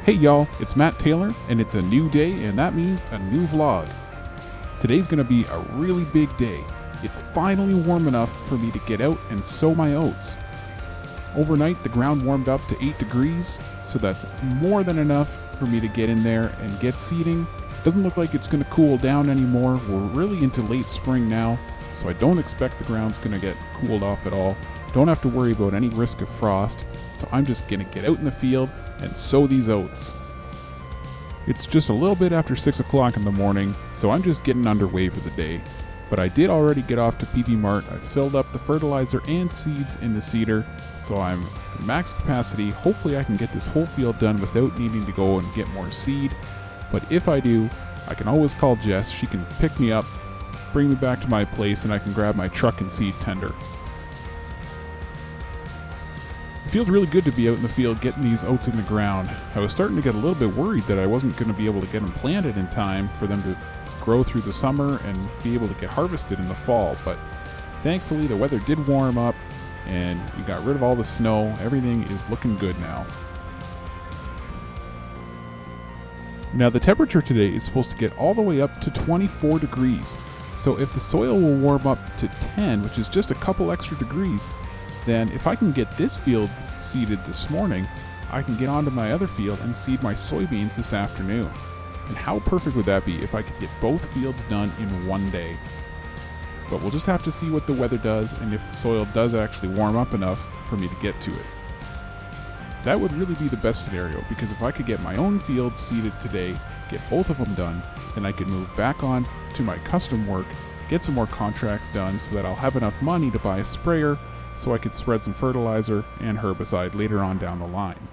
Hey y'all, it's Matt Taylor, and it's a new day, and that means a new vlog. Today's gonna be a really big day. It's finally warm enough for me to get out and sow my oats. Overnight, the ground warmed up to 8 degrees, so that's more than enough for me to get in there and get seeding. Doesn't look like it's gonna cool down anymore. We're really into late spring now, so I don't expect the ground's gonna get cooled off at all. Don't have to worry about any risk of frost, so I'm just gonna get out in the field and sow these oats. It's just a little bit after 6 o'clock in the morning, so I'm just getting underway for the day. But I did already get off to PV Mart. I filled up the fertilizer and seeds in the seeder, so I'm max capacity. Hopefully I can get this whole field done without needing to go and get more seed. But if I do, I can always call Jess. She can pick me up, bring me back to my place, and I can grab my truck and seed tender. It feels really good to be out in the field getting these oats in the ground. I was starting to get a little bit worried that I wasn't going to be able to get them planted in time for them to grow through the summer and be able to get harvested in the fall, but thankfully the weather did warm up and we got rid of all the snow. Everything is looking good now. Now the temperature today is supposed to get all the way up to 24 degrees. So if the soil will warm up to 10, which is just a couple extra degrees, then if I can get this field seeded this morning, I can get onto my other field and seed my soybeans this afternoon. And how perfect would that be if I could get both fields done in one day? But we'll just have to see what the weather does and if the soil does actually warm up enough for me to get to it. That would really be the best scenario, because if I could get my own field seeded today, get both of them done, then I could move back on to my custom work, get some more contracts done so that I'll have enough money to buy a sprayer so I could spread some fertilizer and herbicide later on down the line.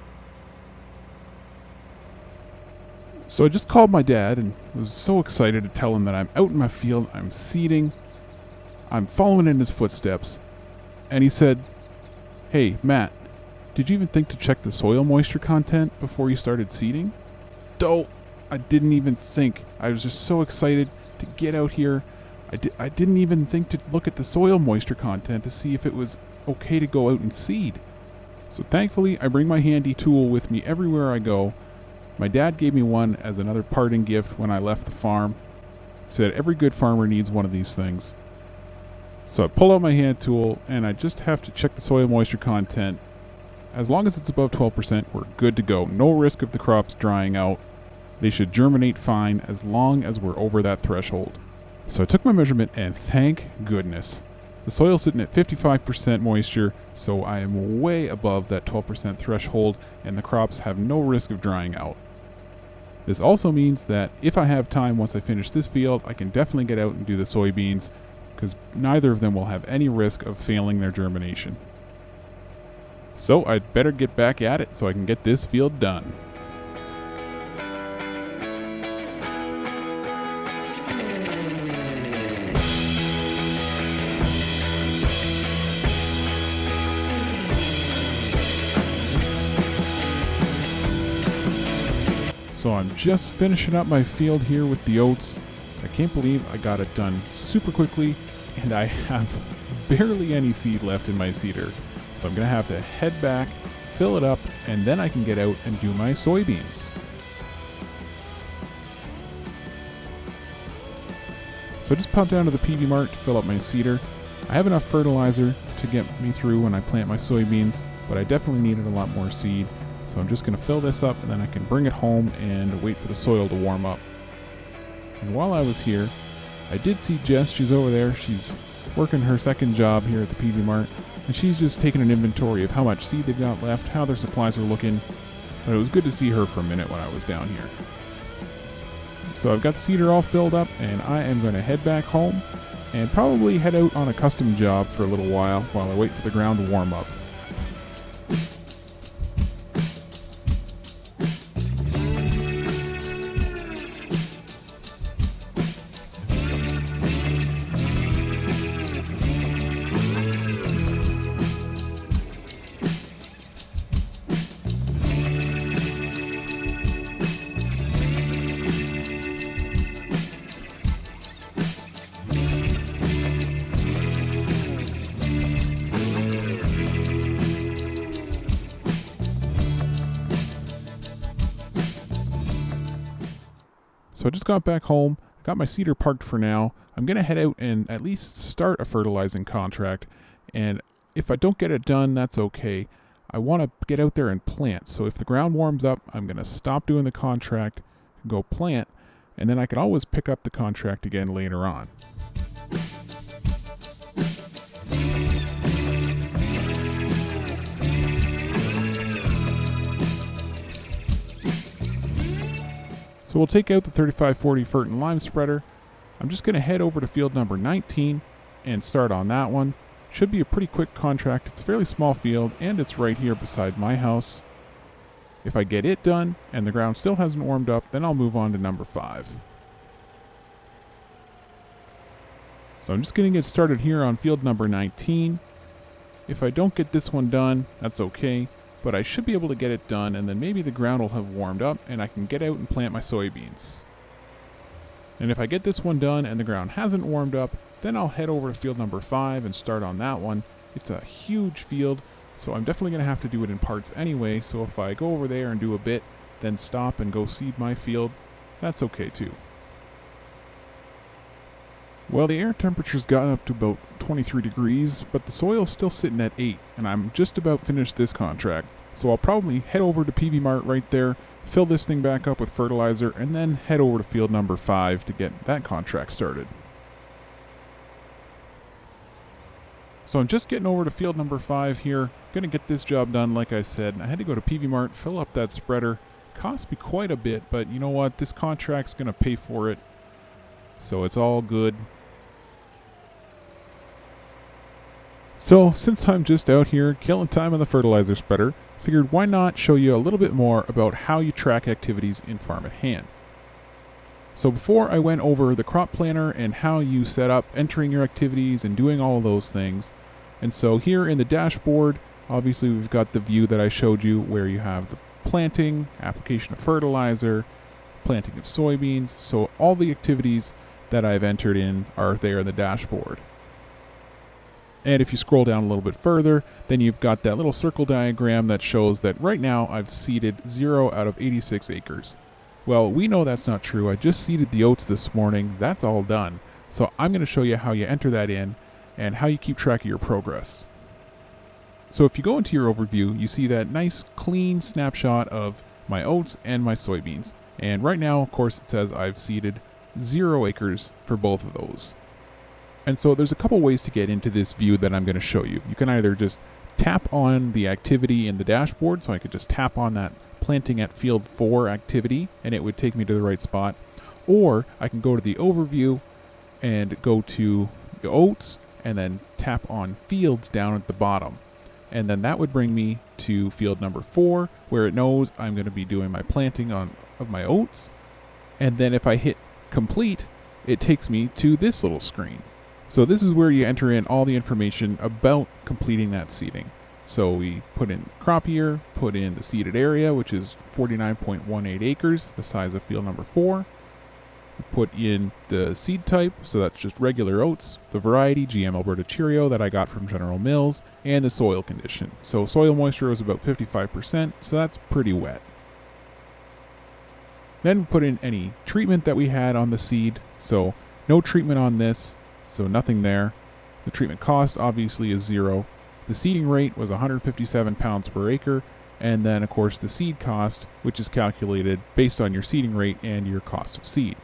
So I just called my dad and was so excited to tell him that I'm out in my field, I'm seeding, I'm following in his footsteps. And he said, "Hey, Matt, did you even think to check the soil moisture content before you started seeding?" Dope. I didn't even think. I was just so excited to get out here. I didn't even think to look at the soil moisture content to see if it was okay to go out and seed. So thankfully, I bring my handy tool with me everywhere I go. My dad gave me one as another parting gift when I left the farm. He said every good farmer needs one of these things. So I pull out my hand tool and I just have to check the soil moisture content. As long as it's above 12%, we're good to go. No risk of the crops drying out. They should germinate fine as long as we're over that threshold. So I took my measurement and thank goodness. The soil's sitting at 55% moisture, so I am way above that 12% threshold and the crops have no risk of drying out. This also means that if I have time once I finish this field, I can definitely get out and do the soybeans, because neither of them will have any risk of failing their germination. So I'd better get back at it so I can get this field done. So I'm just finishing up my field here with the oats. I can't believe I got it done super quickly, and I have barely any seed left in my seeder. So I'm gonna have to head back, fill it up, and then I can get out and do my soybeans. So I just popped down to the PV Mart to fill up my seeder. I have enough fertilizer to get me through when I plant my soybeans, but I definitely needed a lot more seed. So I'm just going to fill this up and then I can bring it home and wait for the soil to warm up. And while I was here, I did see Jess. She's over there. She's working her second job here at the PV Mart. And she's just taking an inventory of how much seed they've got left, how their supplies are looking. But it was good to see her for a minute when I was down here. So I've got the seeder all filled up and I am going to head back home and probably head out on a custom job for a little while I wait for the ground to warm up. So I just got back home, got my seeder parked for now. I'm going to head out and at least start a fertilizing contract. And if I don't get it done, that's okay. I want to get out there and plant. So if the ground warms up, I'm going to stop doing the contract, go plant, and then I can always pick up the contract again later on. So we'll take out the 3540 Fert and Lime spreader. I'm just going to head over to field number 19 and start on that one. Should be a pretty quick contract. It's a fairly small field and it's right here beside my house. If I get it done and the ground still hasn't warmed up, then I'll move on to number 5. So I'm just going to get started here on field number 19. If I don't get this one done, that's okay. But I should be able to get it done, and then maybe the ground will have warmed up and I can get out and plant my soybeans. And if I get this one done and the ground hasn't warmed up, then I'll head over to field number 5 and start on that one. It's a huge field, so I'm definitely going to have to do it in parts anyway, so if I go over there and do a bit, then stop and go seed my field, that's okay too. Well, the air temperature's gotten up to about 23 degrees, but the soil's still sitting at 8, and I'm just about finished this contract. So I'll probably head over to PV Mart right there, fill this thing back up with fertilizer, and then head over to field number 5 to get that contract started. So I'm just getting over to field number 5 here, gonna get this job done like I said. I had to go to PV Mart, fill up that spreader. Cost me quite a bit, but you know what, this contract's gonna pay for it. So it's all good. So since I'm just out here killing time on the fertilizer spreader, figured why not show you a little bit more about how you track activities in Farm at Hand. So before I went over the crop planner and how you set up entering your activities and doing all of those things. And so here in the dashboard, obviously we've got the view that I showed you where you have the planting, application of fertilizer, planting of soybeans. So all the activities that I've entered in are there in the dashboard. And if you scroll down a little bit further, then you've got that little circle diagram that shows that right now I've seeded 0 out of 86 acres. Well, we know that's not true. I just seeded the oats this morning. That's all done. So I'm going to show you how you enter that in and how you keep track of your progress. So if you go into your overview, you see that nice clean snapshot of my oats and my soybeans. And right now, of course, it says I've seeded 0 acres for both of those. And so there's a couple ways to get into this view that I'm going to show you. You can either just tap on the activity in the dashboard, so I could just tap on that planting at field 4 activity and it would take me to the right spot. Or I can go to the overview and go to the oats and then tap on fields down at the bottom. And then that would bring me to field number 4 where it knows I'm going to be doing my planting of my oats. And then if I hit complete, it takes me to this little screen. So this is where you enter in all the information about completing that seeding. So we put in crop year, put in the seeded area, which is 49.18 acres, the size of field number 4. We put in the seed type, so that's just regular oats, the variety, GM Alberta Cheerio that I got from General Mills, and the soil condition. So soil moisture was about 55%, so that's pretty wet. Then we put in any treatment that we had on the seed, so no treatment on this. So nothing there. The treatment cost obviously is 0. The seeding rate was 157 pounds per acre. And then of course the seed cost, which is calculated based on your seeding rate and your cost of seed.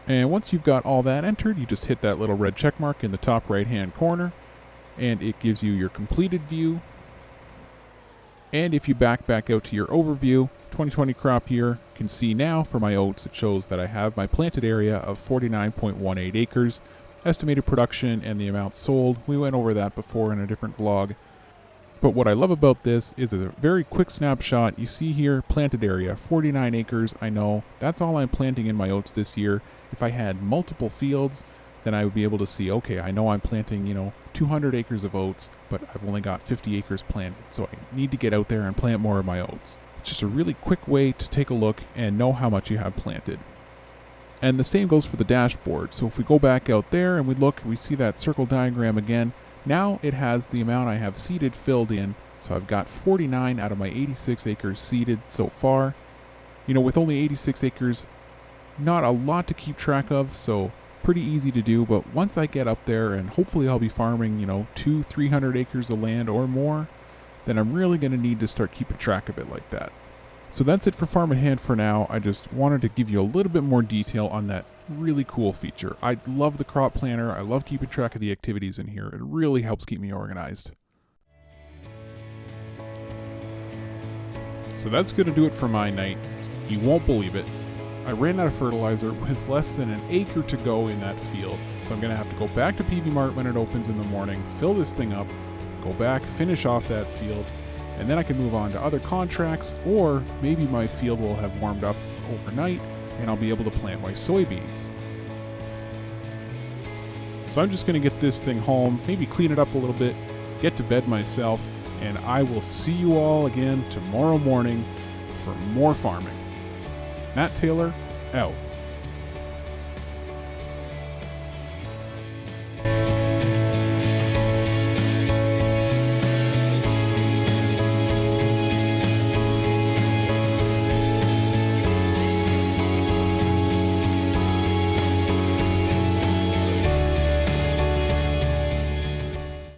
And once you've got all that entered, you just hit that little red check mark in the top right hand corner and it gives you your completed view. And if you back out to your overview, 2020 crop year, you can see now for my oats, it shows that I have my planted area of 49.18 acres. Estimated production and the amount sold, we went over that before in a different vlog. But what I love about this is a very quick snapshot. You see here, planted area, 49 acres. I know that's all I'm planting in my oats this year. If I had multiple fields, then I would be able to see, okay, I know I'm planting, 200 acres of oats, but I've only got 50 acres planted. So I need to get out there and plant more of my oats. It's just a really quick way to take a look and know how much you have planted. And the same goes for the dashboard. So if we go back out there and we look, we see that circle diagram again. Now it has the amount I have seeded filled in. So I've got 49 out of my 86 acres seeded so far. With only 86 acres, Not a lot to keep track of, so pretty easy to do, but once I get up there and hopefully I'll be farming, 200-300 acres of land or more, then I'm really going to need to start keeping track of it like that. So that's it for Farm in Hand for now. I just wanted to give you a little bit more detail on that really cool feature. I love the crop planner. I love keeping track of the activities in here. It really helps keep me organized. So that's going to do it for my night. You won't believe it. I ran out of fertilizer with less than an acre to go in that field. So I'm going to have to go back to PV Mart when it opens in the morning, fill this thing up, go back, finish off that field, and then I can move on to other contracts, or maybe my field will have warmed up overnight and I'll be able to plant my soybeans. So I'm just going to get this thing home, maybe clean it up a little bit, get to bed myself, and I will see you all again tomorrow morning for more farming. Matt Taylor, out.